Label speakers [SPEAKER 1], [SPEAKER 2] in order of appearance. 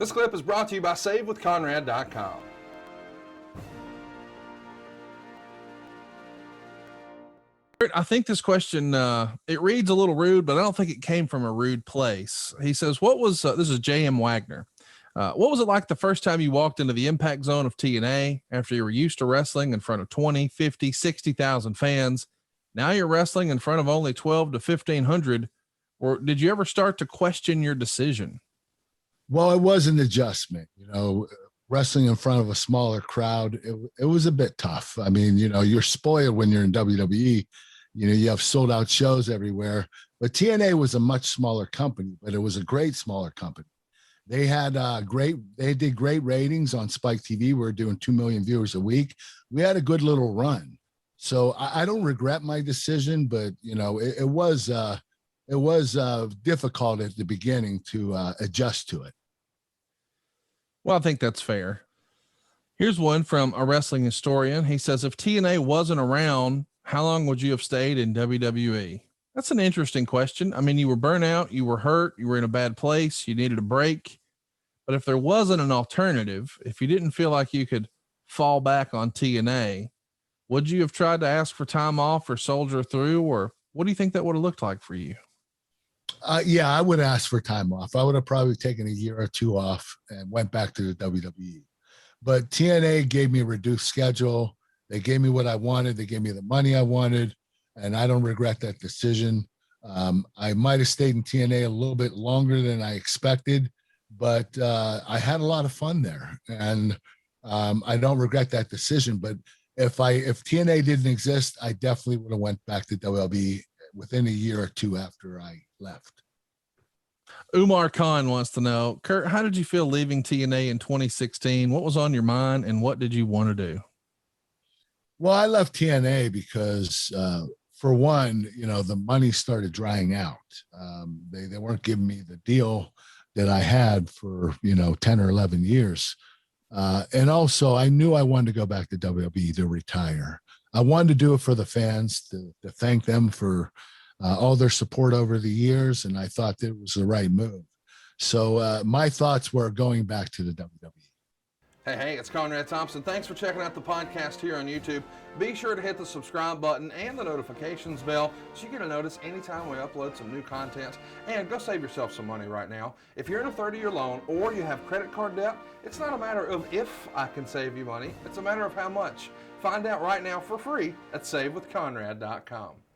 [SPEAKER 1] This clip is brought to you by SaveWithConrad.com.
[SPEAKER 2] I think this question, it reads a little rude, but I don't think it came from a rude place. He says, this is J.M. Wagner. What was it like the first time you walked into the impact zone of TNA after you were used to wrestling in front of 20, 50, 60,000 fans? Now you're wrestling in front of only 12 to 1,500. Or did you ever start to question your decision?
[SPEAKER 3] Well, it was an adjustment, wrestling in front of a smaller crowd. It was a bit tough. I mean, you're spoiled when you're in WWE, you have sold out shows everywhere, but TNA was a much smaller company, but it was a great smaller company. They had they did great ratings on Spike TV. We were doing 2 million viewers a week. We had a good little run. So I don't regret my decision, but it was difficult at the beginning to adjust to it.
[SPEAKER 2] Well, I think that's fair. Here's one from a wrestling historian. He says, if TNA wasn't around, how long would you have stayed in WWE? That's an interesting question. I mean, you were burnt out, you were hurt, you were in a bad place, you needed a break. But if there wasn't an alternative, if you didn't feel like you could fall back on TNA, would you have tried to ask for time off or soldier through, or what do you think that would have looked like for you?
[SPEAKER 3] Yeah, I would ask for time off. I would have probably taken a year or two off and went back to the WWE. But TNA gave me a reduced schedule. They gave me what I wanted. They gave me the money I wanted, and I don't regret that decision. I might have stayed in TNA a little bit longer than I expected, but I had a lot of fun there, and I don't regret that decision. But if TNA didn't exist, I definitely would have went back to WWE within a year or two after I left.
[SPEAKER 2] Umar Khan wants to know, Kurt, how did you feel leaving TNA in 2016? What was on your mind and what did you want to do?
[SPEAKER 3] Well, I left TNA because, for one, the money started drying out. They weren't giving me the deal that I had for, 10 or 11 years. And also I knew I wanted to go back to WWE to retire. I wanted to do it for the fans, to thank them for all their support over the years. And I thought that it was the right move. So my thoughts were going back to the WWE.
[SPEAKER 1] Hey, it's Conrad Thompson. Thanks for checking out the podcast here on YouTube. Be sure to hit the subscribe button and the notifications bell so you get a notice anytime we upload some new content. And go save yourself some money right now. If you're in a 30-year loan or you have credit card debt, it's not a matter of if I can save you money. It's a matter of how much. Find out right now for free at SaveWithConrad.com.